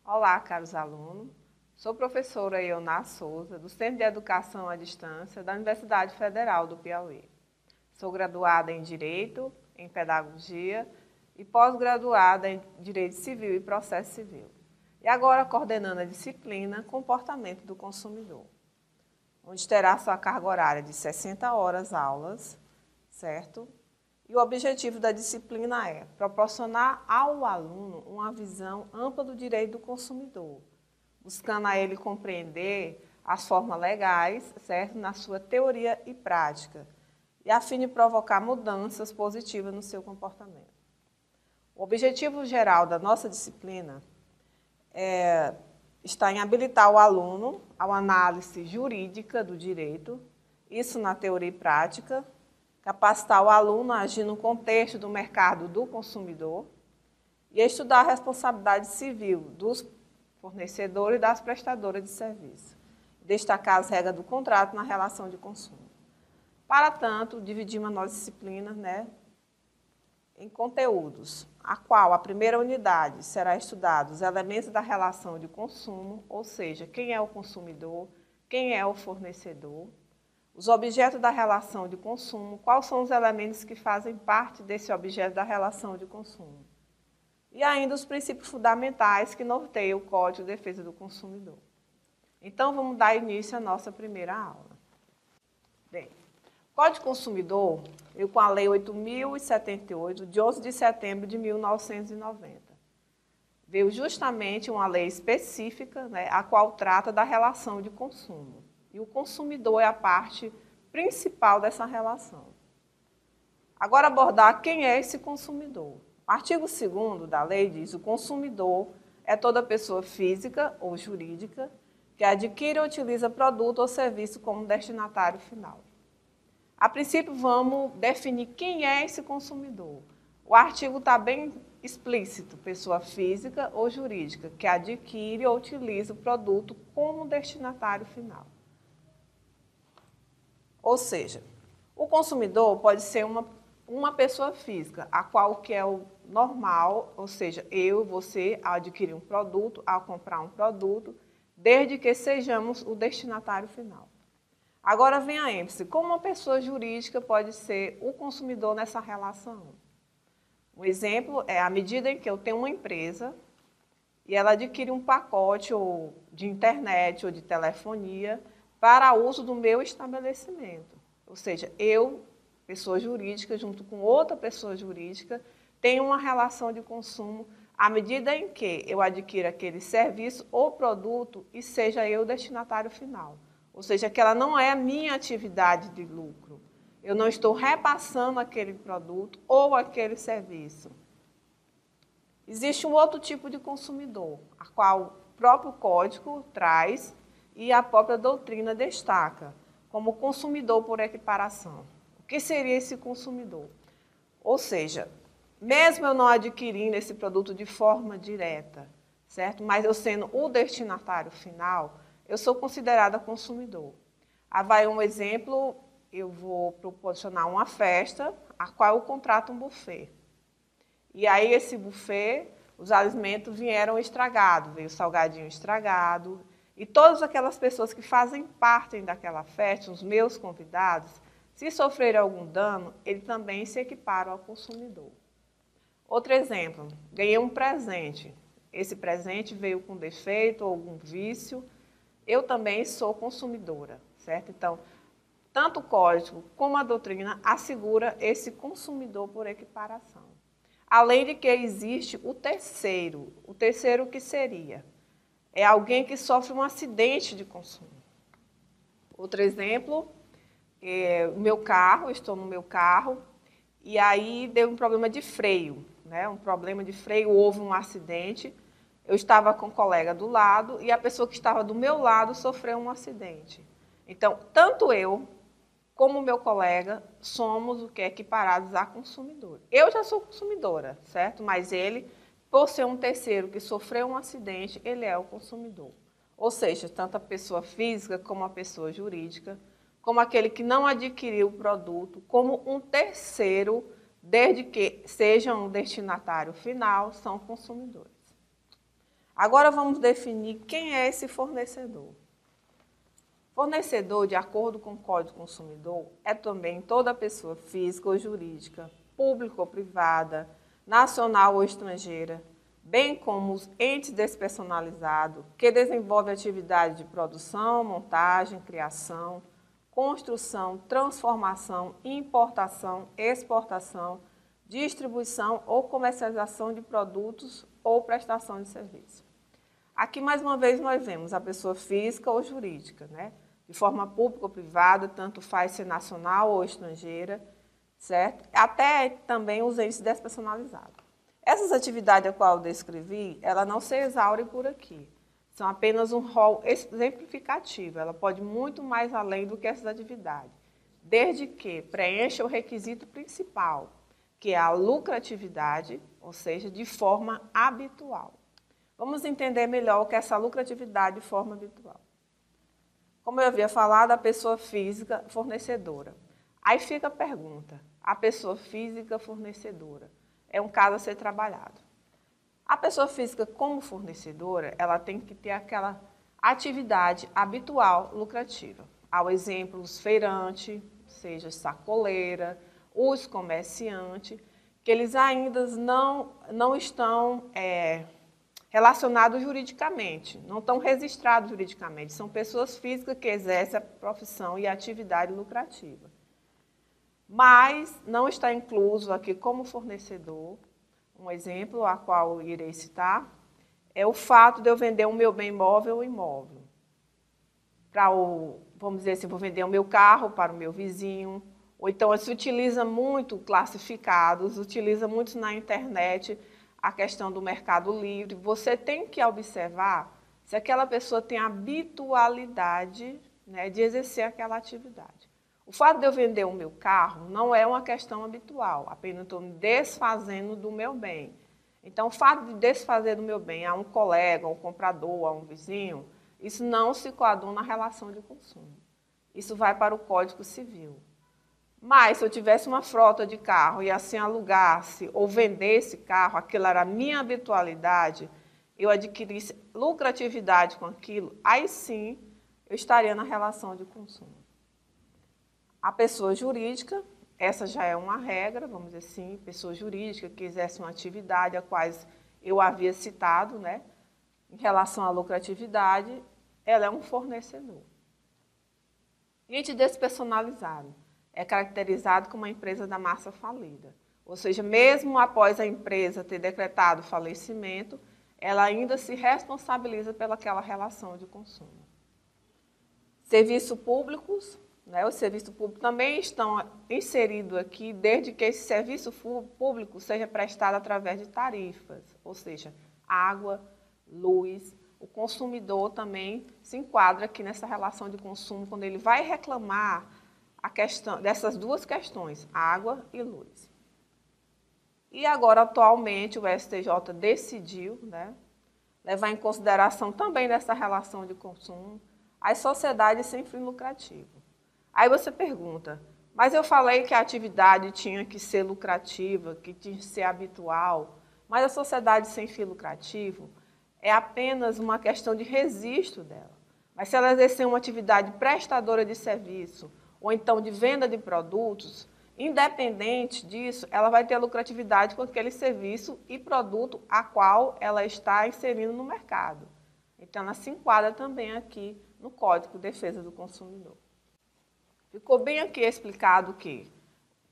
Olá, caros alunos. Sou professora Ioná Souza, do Centro de Educação à Distância da Universidade Federal do Piauí. Sou graduada em Direito, em Pedagogia e pós-graduada em Direito Civil e Processo Civil. E agora coordenando a disciplina Comportamento do Consumidor, onde terá sua carga horária de 60 horas aulas, certo? E o objetivo da disciplina é proporcionar ao aluno uma visão ampla do direito do consumidor, buscando a ele compreender as formas legais, certo? Na sua teoria e prática, e a fim de provocar mudanças positivas no seu comportamento. O objetivo geral da nossa disciplina está em habilitar o aluno à análise jurídica do direito, isso na teoria e prática, capacitar o aluno a agir no contexto do mercado do consumidor e estudar a responsabilidade civil dos fornecedores e das prestadoras de serviço, destacar as regras do contrato na relação de consumo. Para tanto, dividimos a nossa disciplina em conteúdos, a qual a primeira unidade será estudada os elementos da relação de consumo, ou seja, quem é o consumidor, quem é o fornecedor, os objetos da relação de consumo, quais são os elementos que fazem parte desse objeto da relação de consumo. E ainda os princípios fundamentais que norteiam o Código de Defesa do Consumidor. Então, vamos dar início à nossa primeira aula. Bem, o Código do Consumidor veio com a Lei 8.078, de 11 de setembro de 1990. Veio justamente uma lei específica, a qual trata da relação de consumo. E o consumidor é a parte principal dessa relação. Agora, abordar quem é esse consumidor. O artigo 2º da lei diz que o consumidor é toda pessoa física ou jurídica que adquire ou utiliza produto ou serviço como destinatário final. A princípio, vamos definir quem é esse consumidor. O artigo está bem explícito, pessoa física ou jurídica que adquire ou utiliza o produto como destinatário final. Ou seja, o consumidor pode ser uma pessoa física, a qual que é o normal, ou seja, eu, você, ao adquirir um produto, ao comprar um produto, desde que sejamos o destinatário final. Agora vem a ênfase, como uma pessoa jurídica pode ser o consumidor nessa relação? Um exemplo é a medida em que eu tenho uma empresa e ela adquire um pacote ou de internet ou de telefonia para uso do meu estabelecimento. Ou seja, eu, pessoa jurídica, junto com outra pessoa jurídica, tenho uma relação de consumo à medida em que eu adquiro aquele serviço ou produto e seja eu o destinatário final. Ou seja, que ela não é a minha atividade de lucro. Eu não estou repassando aquele produto ou aquele serviço. Existe um outro tipo de consumidor, a qual o próprio código traz e a própria doutrina destaca, como consumidor por equiparação. O que seria esse consumidor? Ou seja, mesmo eu não adquirindo esse produto de forma direta, certo? Mas eu sendo o destinatário final, eu sou considerada consumidor. Vai um exemplo, eu vou proporcionar uma festa, a qual eu contrato um buffet. E aí esse buffet, os alimentos vieram estragados, veio salgadinho estragado. E todas aquelas pessoas que fazem parte daquela festa, os meus convidados, se sofrerem algum dano, eles também se equiparam ao consumidor. Outro exemplo, ganhei um presente. Esse presente veio com defeito ou algum vício. Eu também sou consumidora, certo? Então, tanto o código como a doutrina assegura esse consumidor por equiparação. Além de que existe o terceiro que seria? É alguém que sofre um acidente de consumo. Outro exemplo, o meu carro, eu estou no meu carro, e aí deu um problema de freio, um problema de freio, houve um acidente, eu estava com um colega do lado e a pessoa que estava do meu lado sofreu um acidente. Então, tanto eu como o meu colega somos o que é equiparados a consumidor. Eu já sou consumidora, certo? Mas ele, por ser um terceiro que sofreu um acidente, ele é o consumidor. Ou seja, tanto a pessoa física como a pessoa jurídica, como aquele que não adquiriu o produto, como um terceiro, desde que seja um destinatário final, são consumidores. Agora vamos definir quem é esse fornecedor. Fornecedor, de acordo com o Código do Consumidor, é também toda pessoa física ou jurídica, pública ou privada, nacional ou estrangeira, bem como os entes despersonalizados que desenvolvem atividade de produção, montagem, criação, construção, transformação, importação, exportação, distribuição ou comercialização de produtos ou prestação de serviço. Aqui, mais uma vez, nós vemos a pessoa física ou jurídica, né? De forma pública ou privada, tanto faz ser nacional ou estrangeira, certo? Até também os entes despersonalizados. Essas atividades a qual eu descrevi, ela não se exaure por aqui. São apenas um rol exemplificativo. Ela pode ir muito mais além do que essas atividades, desde que preencha o requisito principal, que é a lucratividade, ou seja, de forma habitual. Vamos entender melhor o que é essa lucratividade de forma habitual. Como eu havia falado, a pessoa física fornecedora. Aí fica a pergunta, a pessoa física fornecedora é um caso a ser trabalhado. A pessoa física como fornecedora, ela tem que ter aquela atividade habitual lucrativa. Ao exemplo, os feirantes, seja sacoleira, os comerciantes, que eles ainda não estão relacionados juridicamente, não estão registrados juridicamente. São pessoas físicas que exercem a profissão e a atividade lucrativa. Mas não está incluso aqui como fornecedor, um exemplo a qual eu irei citar, é o fato de eu vender o meu bem móvel ou imóvel. Vamos dizer assim, vou vender o meu carro para o meu vizinho, ou então se utiliza muito classificados, utiliza muito na internet a questão do mercado livre. Você tem que observar se aquela pessoa tem habitualidade, né, de exercer aquela atividade. O fato de eu vender o meu carro não é uma questão habitual, apenas estou me desfazendo do meu bem. Então, o fato de desfazer do meu bem a um colega, a um comprador, a um vizinho, isso não se coaduna na relação de consumo. Isso vai para o Código Civil. Mas, se eu tivesse uma frota de carro e assim alugasse ou vendesse carro, aquilo era a minha habitualidade, eu adquirisse lucratividade com aquilo, aí sim eu estaria na relação de consumo. A pessoa jurídica, essa já é uma regra, vamos dizer assim, pessoa jurídica que exerce uma atividade a quais eu havia citado, né? Em relação à lucratividade, ela é um fornecedor. Ente despersonalizado é caracterizado como uma empresa da massa falida. Ou seja, mesmo após a empresa ter decretado falecimento, ela ainda se responsabiliza pelaquela relação de consumo. Serviços públicos, né, os serviços públicos também estão inseridos aqui, desde que esse serviço público seja prestado através de tarifas, ou seja, água, luz. O consumidor também se enquadra aqui nessa relação de consumo, quando ele vai reclamar a questão dessas duas questões, água e luz. E agora, atualmente, o STJ decidiu, né, levar em consideração também nessa relação de consumo as sociedades sem fim lucrativo. Aí você pergunta, mas eu falei que a atividade tinha que ser lucrativa, que tinha que ser habitual, mas a sociedade sem fim lucrativo é apenas uma questão de registro dela. Mas se ela exercer uma atividade prestadora de serviço, ou então de venda de produtos, independente disso, ela vai ter a lucratividade com aquele serviço e produto a qual ela está inserindo no mercado. Então, ela se enquadra também aqui no Código de Defesa do Consumidor. Ficou bem aqui explicado que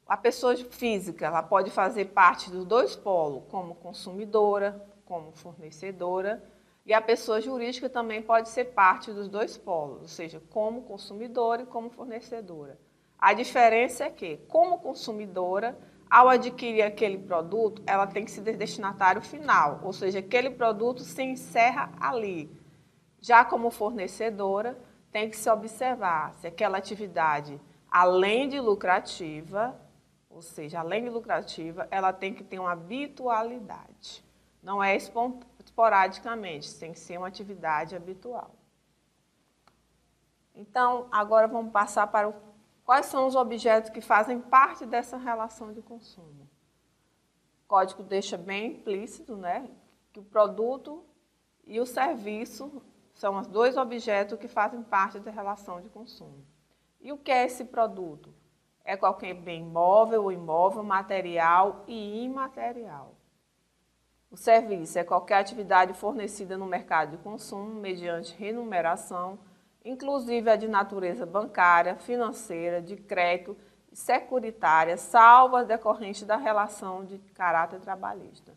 a pessoa física ela pode fazer parte dos dois polos, como consumidora, como fornecedora, e a pessoa jurídica também pode ser parte dos dois polos, ou seja, como consumidora e como fornecedora. A diferença é que, como consumidora, ao adquirir aquele produto, ela tem que ser destinatário final, ou seja, aquele produto se encerra ali. Já como fornecedora, tem que se observar se aquela atividade, além de lucrativa, ou seja, além de lucrativa, ela tem que ter uma habitualidade. Não é esporadicamente, tem que ser uma atividade habitual. Então, agora vamos passar para quais são os objetos que fazem parte dessa relação de consumo. O código deixa bem implícito, né, que o produto e o serviço são os dois objetos que fazem parte da relação de consumo. E o que é esse produto? É qualquer bem móvel ou imóvel, material e imaterial. O serviço é qualquer atividade fornecida no mercado de consumo mediante remuneração, inclusive a de natureza bancária, financeira, de crédito e securitária, salvo as decorrentes da relação de caráter trabalhista.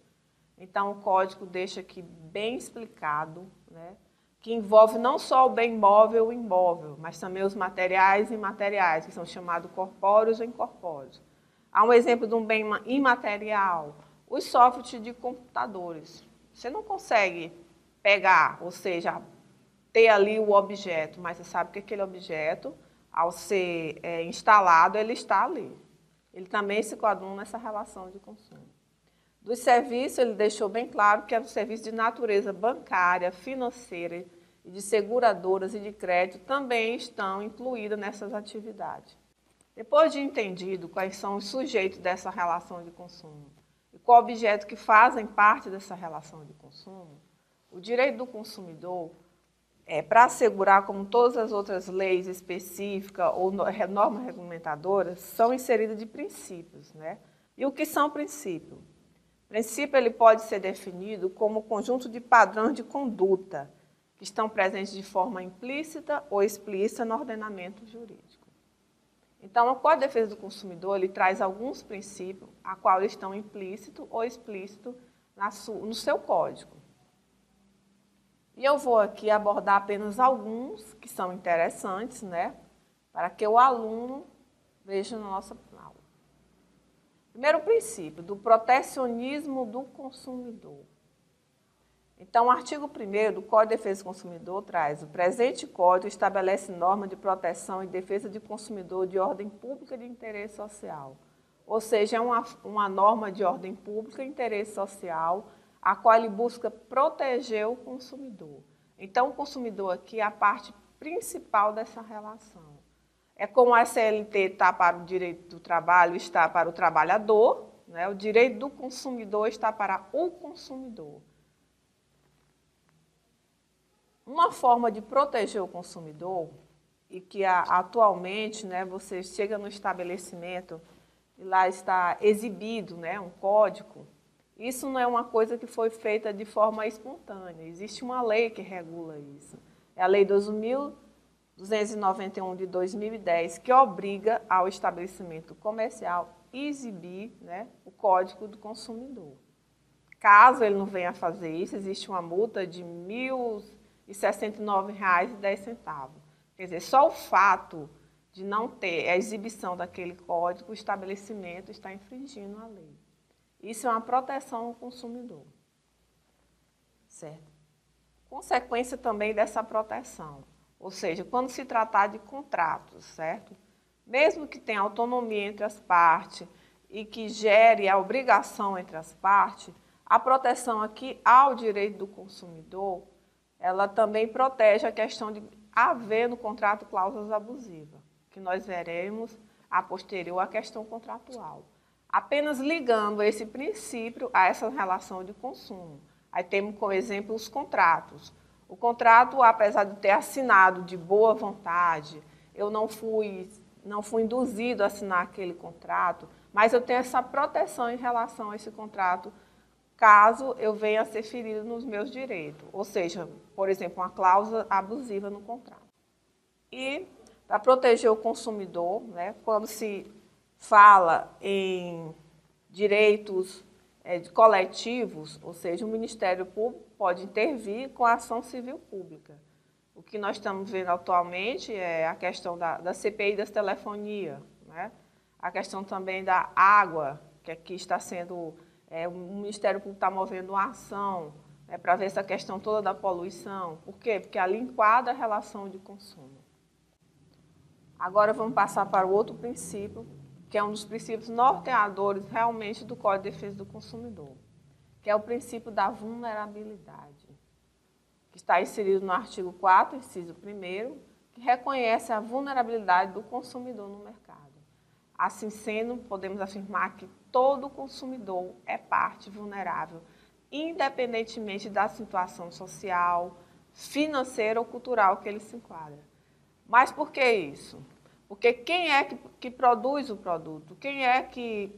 Então, o código deixa aqui bem explicado, né, que envolve não só o bem móvel e imóvel, mas também os materiais e imateriais, que são chamados corpóreos ou incorpóreos. Há um exemplo de um bem imaterial, os softwares de computadores. Você não consegue pegar, ou seja, ter ali o objeto, mas você sabe que aquele objeto, ao ser instalado, ele está ali. Ele também se coaduna nessa relação de consumo. Dos serviços, ele deixou bem claro que era o serviço de natureza bancária, financeira e de seguradoras e de crédito também estão incluídos nessas atividades. Depois de entendido quais são os sujeitos dessa relação de consumo e qual objeto que fazem parte dessa relação de consumo, o direito do consumidor para assegurar, como todas as outras leis específicas ou normas regulamentadoras, são inseridas de princípios, né? E o que são princípios? Princípio ele pode ser definido como conjunto de padrões de conduta que estão presentes de forma implícita ou explícita no ordenamento jurídico. Então, o Código de Defesa do Consumidor ele traz alguns princípios a qual estão implícitos ou explícitos no seu código. E eu vou aqui abordar apenas alguns que são interessantes, né, para que o aluno veja na nossa aula. Primeiro princípio, do protecionismo do consumidor. Então, o artigo 1º do Código de Defesa do Consumidor traz: o presente código estabelece normas de proteção e defesa do consumidor de ordem pública de interesse social. Ou seja, é uma norma de ordem pública e interesse social, a qual ele busca proteger o consumidor. Então, o consumidor aqui é a parte principal dessa relação. É como a CLT está para o direito do trabalho, está para o trabalhador, né? O direito do consumidor está para o consumidor. Uma forma de proteger o consumidor, e que atualmente, né, você chega no estabelecimento e lá está exibido, né, um código, isso não é uma coisa que foi feita de forma espontânea, existe uma lei que regula isso. É a Lei 2.291 de 2010, que obriga ao estabelecimento comercial exibir, né, o Código do Consumidor. Caso ele não venha a fazer isso, existe uma multa de R$ 1.069,10. Quer dizer, só o fato de não ter a exibição daquele código, o estabelecimento está infringindo a lei. Isso é uma proteção ao consumidor, certo? Consequência também dessa proteção, ou seja, quando se tratar de contratos, certo? Mesmo que tenha autonomia entre as partes e que gere a obrigação entre as partes, a proteção aqui ao direito do consumidor, ela também protege a questão de haver no contrato cláusulas abusivas, que nós veremos a posterior a questão contratual. Apenas ligando esse princípio a essa relação de consumo. Aí temos como exemplo os contratos. O contrato, apesar de ter assinado de boa vontade, eu não fui induzido a assinar aquele contrato, mas eu tenho essa proteção em relação a esse contrato, caso eu venha a ser ferido nos meus direitos. Ou seja, por exemplo, uma cláusula abusiva no contrato. E para proteger o consumidor, né, quando se fala em direitos coletivos, ou seja, o Ministério Público pode intervir com a ação civil pública. O que nós estamos vendo atualmente é a questão da CPI das telefonia, né? A questão também da água, que aqui está sendo, o Ministério Público está movendo uma ação, né, para ver essa questão toda da poluição. Por quê? Porque ali enquadra a relação de consumo. Agora vamos passar para o outro princípio, que é um dos princípios norteadores realmente do Código de Defesa do Consumidor, que é o princípio da vulnerabilidade, que está inserido no artigo 4º, inciso 1º, que reconhece a vulnerabilidade do consumidor no mercado. Assim sendo, podemos afirmar que todo consumidor é parte vulnerável, independentemente da situação social, financeira ou cultural que ele se enquadra. Mas por que isso? Porque quem é que produz o produto? Quem é que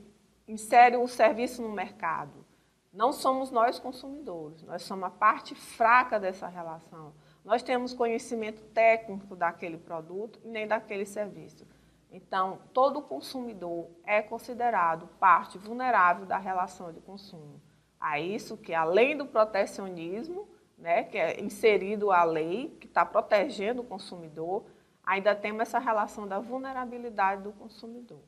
insere o serviço no mercado? Não somos nós consumidores, nós somos a parte fraca dessa relação. Nós temos conhecimento técnico daquele produto e nem daquele serviço. Então, todo consumidor é considerado parte vulnerável da relação de consumo. A isso que, além do protecionismo, né, que é inserido a lei, que está protegendo o consumidor, ainda temos essa relação da vulnerabilidade do consumidor.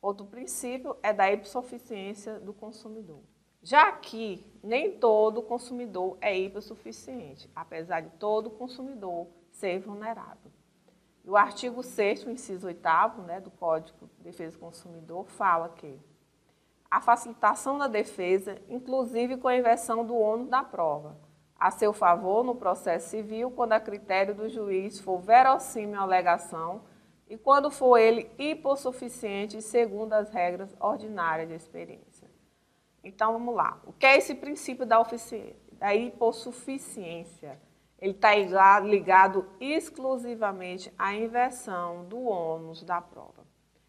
Outro princípio é da hipossuficiência do consumidor. Já que nem todo consumidor é hipossuficiente, apesar de todo consumidor ser vulnerável. O artigo 6º, inciso 8º, né, do Código de Defesa do Consumidor, fala que a facilitação da defesa, inclusive com a inversão do ônus da prova, a seu favor no processo civil, quando a critério do juiz for verossímil a alegação e quando for ele hipossuficiente segundo as regras ordinárias de experiência. Então, vamos lá. O que é esse princípio da hipossuficiência? Ele está ligado exclusivamente à inversão do ônus da prova.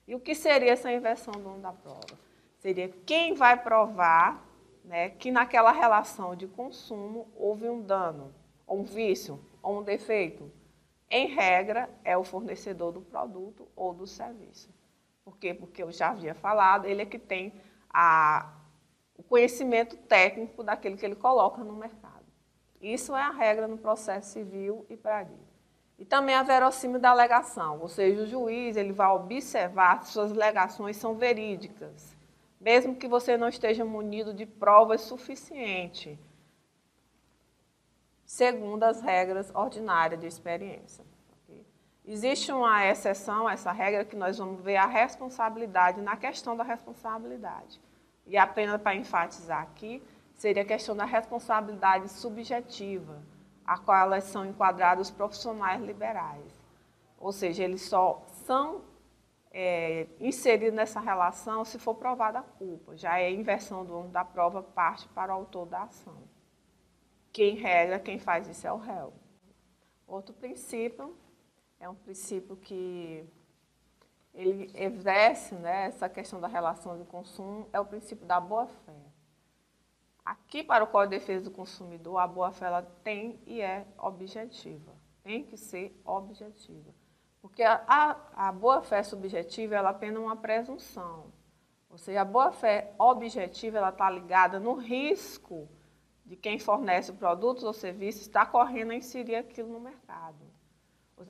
E o que seria essa inversão do ônus da prova? Seria quem vai provar, né, que naquela relação de consumo houve um dano, ou um vício, ou um defeito. Em regra, é o fornecedor do produto ou do serviço. Por quê? Porque eu já havia falado, ele é que tem o conhecimento técnico daquilo que ele coloca no mercado. Isso é a regra no processo civil e pradial. E também a verossímil da alegação, ou seja, o juiz ele vai observar se suas alegações são verídicas, mesmo que você não esteja munido de provas suficientes, segundo as regras ordinárias de experiência. Existe uma exceção a essa regra que nós vamos ver a responsabilidade na questão da responsabilidade. E apenas para enfatizar aqui, seria a questão da responsabilidade subjetiva, a qual elas são enquadrados os profissionais liberais. Ou seja, eles só são inseridos nessa relação se for provada a culpa. Já é a inversão do ônus da prova, parte para o autor da ação. Que, em regra, quem faz isso é o réu. Outro princípio é um princípio que ele exerce, né, essa questão da relação de consumo, é o princípio da boa-fé. Aqui, para o Código de Defesa do Consumidor, a boa-fé tem e é objetiva. Tem que ser objetiva. Porque a boa-fé subjetiva ela é apenas uma presunção. Ou seja, a boa-fé objetiva ela está ligada no risco de quem fornece produtos ou serviços estar correndo a inserir aquilo no mercado.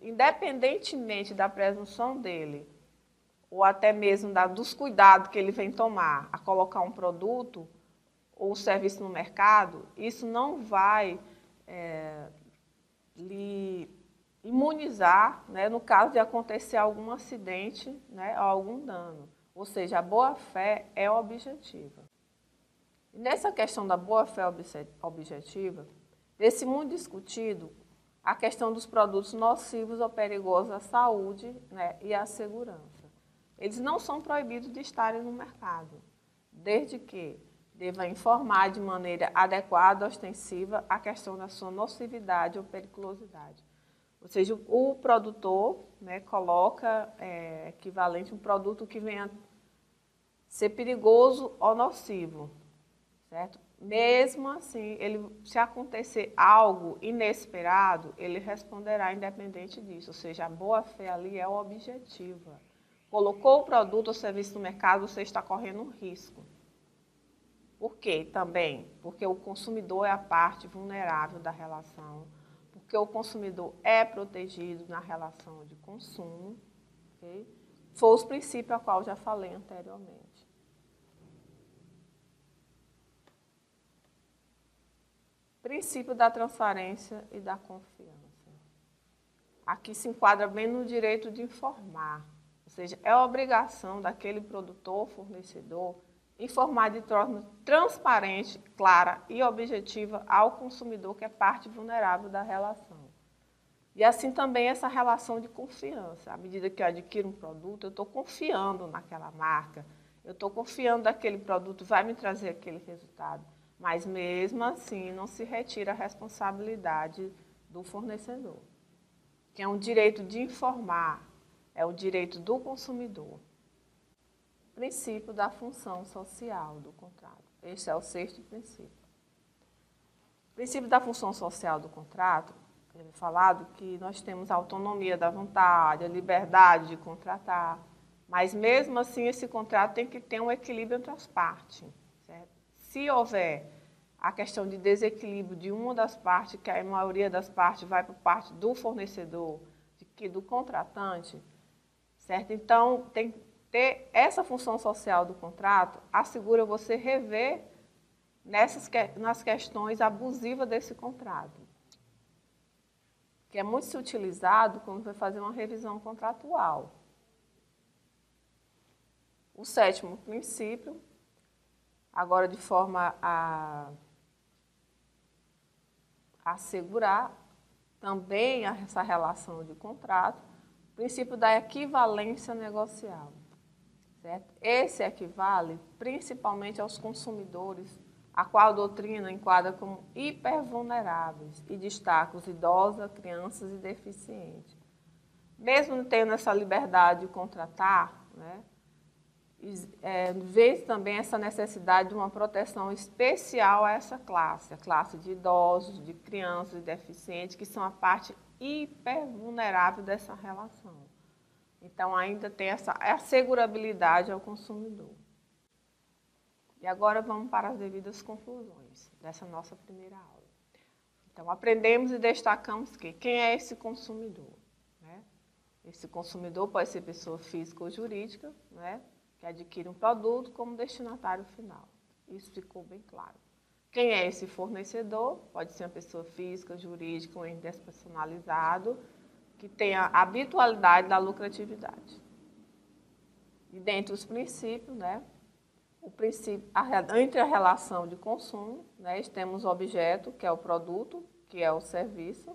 Independentemente da presunção dele, ou até mesmo dos cuidados que ele vem tomar a colocar um produto ou serviço no mercado, isso não vai lhe imunizar, né, no caso de acontecer algum acidente, né, ou algum dano. Ou seja, a boa-fé é objetiva. E nessa questão da boa-fé objetiva, desse muito discutido, a questão dos produtos nocivos ou perigosos à saúde, né, e à segurança. Eles não são proibidos de estarem no mercado, desde que deva informar de maneira adequada, ostensiva, a questão da sua nocividade ou periculosidade. Ou seja, o produtor, né, coloca equivalente um produto que venha ser perigoso ou nocivo, certo? Mesmo assim, se acontecer algo inesperado, ele responderá independente disso. Ou seja, a boa-fé ali é objetiva. Colocou o produto ou serviço no mercado, você está correndo um risco. Por quê? Também porque o consumidor é a parte vulnerável da relação, porque o consumidor é protegido na relação de consumo. Okay? Foi os princípios a qual eu já falei anteriormente. Princípio da transparência e da confiança. Aqui se enquadra bem no direito de informar, ou seja, é a obrigação daquele produtor, fornecedor, informar de forma transparente, clara e objetiva ao consumidor que é parte vulnerável da relação. E assim também essa relação de confiança. À medida que eu adquiro um produto, eu estou confiando naquela marca, eu estou confiando naquele produto, vai me trazer aquele resultado. Mas mesmo assim, não se retira a responsabilidade do fornecedor, que é um direito de informar, é o direito do consumidor. Princípio da função social do contrato. Este é o sexto princípio. O princípio da função social do contrato, é falado que nós temos a autonomia da vontade, a liberdade de contratar, mas mesmo assim esse contrato tem que ter um equilíbrio entre as partes. Certo? Se houver a questão de desequilíbrio de uma das partes, que a maioria das partes vai para a parte do fornecedor, do contratante, certo? Então, tem que ter essa função social do contrato, assegura você rever nas questões abusivas desse contrato, que é muito se utilizado quando vai fazer uma revisão contratual. O sétimo princípio, agora de forma a assegurar também essa relação de contrato, o princípio da equivalência negocial. Certo? Esse equivale principalmente aos consumidores, a qual a doutrina enquadra como hipervulneráveis e destaca os idosos, crianças e deficientes. Mesmo tendo essa liberdade de contratar, né, vê também essa necessidade de uma proteção especial a essa classe, a classe de idosos, de crianças e deficientes, que são a parte hipervulnerável dessa relação. Então, ainda tem essa assegurabilidade ao consumidor. E agora vamos para as devidas conclusões dessa nossa primeira aula. Então, aprendemos e destacamos que quem é esse consumidor? Né? Esse consumidor pode ser pessoa física ou jurídica, né, que adquire um produto como destinatário final. Isso ficou bem claro. Quem é esse fornecedor? Pode ser uma pessoa física, jurídica ou despersonalizado, que tem a habitualidade da lucratividade. E dentre os princípios, né, o princípio, entre a relação de consumo, né, temos o objeto, que é o produto, que é o serviço.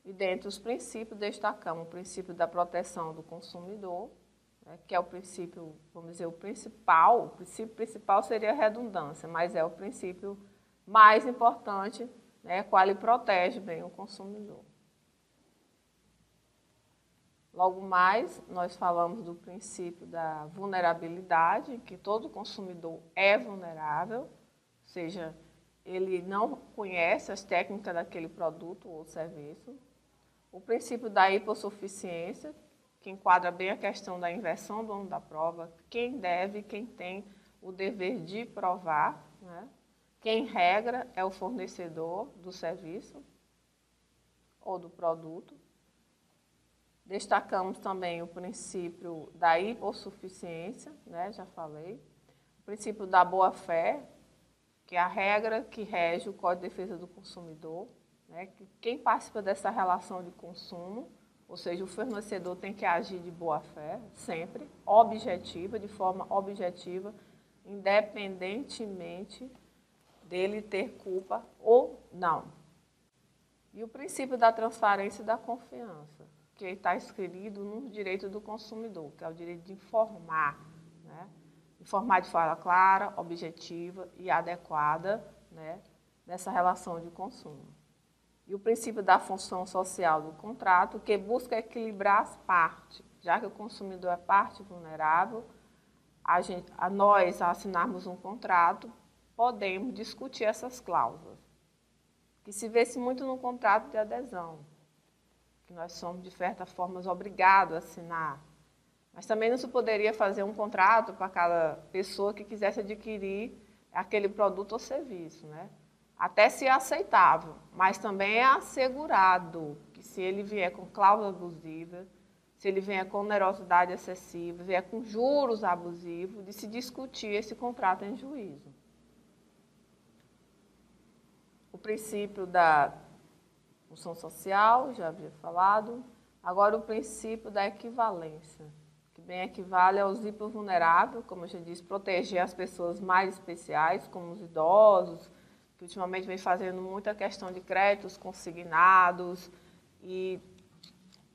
E dentre os princípios, destacamos o princípio da proteção do consumidor, né, que é o princípio, vamos dizer, o princípio principal seria a redundância, mas é o princípio mais importante, né, qual ele protege bem o consumidor. Logo mais, nós falamos do princípio da vulnerabilidade, que todo consumidor é vulnerável, ou seja, ele não conhece as técnicas daquele produto ou serviço. O princípio da hipossuficiência, que enquadra bem a questão da inversão do ônus da prova, quem deve, quem tem o dever de provar, né? Quem regra é o fornecedor do serviço ou do produto. Destacamos também o princípio da hipossuficiência, né, já falei. O princípio da boa-fé, que é a regra que rege o Código de Defesa do Consumidor. Né, que quem participa dessa relação de consumo, ou seja, o fornecedor tem que agir de boa-fé, sempre, objetiva, de forma objetiva, independentemente dele ter culpa ou não. E o princípio da transparência e da confiança, que está inserido no direito do consumidor, que é o direito de informar, né? Informar de forma clara, objetiva e adequada, né, nessa relação de consumo. E o princípio da função social do contrato, que busca equilibrar as partes, já que o consumidor é parte vulnerável, nós, ao assinarmos um contrato, podemos discutir essas cláusulas, que se vê-se muito no contrato de adesão, que nós somos, de certa forma, obrigados a assinar. Mas também não se poderia fazer um contrato para cada pessoa que quisesse adquirir aquele produto ou serviço, né? Até se é aceitável, mas também é assegurado que se ele vier com cláusula abusiva, se ele vier com onerosidade excessiva, vier com juros abusivos, de se discutir esse contrato em juízo. O princípio da função social, já havia falado. Agora, o princípio da equivalência, que bem equivale aos hipovulneráveis, como eu já disse, proteger as pessoas mais especiais, como os idosos, que ultimamente vem fazendo muita questão de créditos consignados, e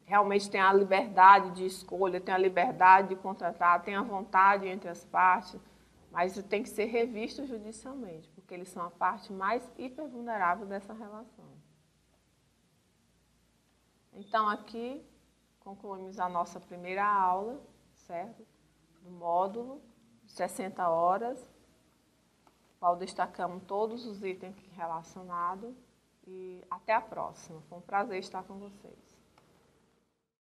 realmente tem a liberdade de escolha, tem a liberdade de contratar, tem a vontade entre as partes, mas tem que ser revisto judicialmente, porque eles são a parte mais hipervulnerável dessa relação. Então, aqui concluímos a nossa primeira aula, certo? Do módulo, 60 horas, qual destacamos todos os itens relacionados. E até a próxima. Foi um prazer estar com vocês.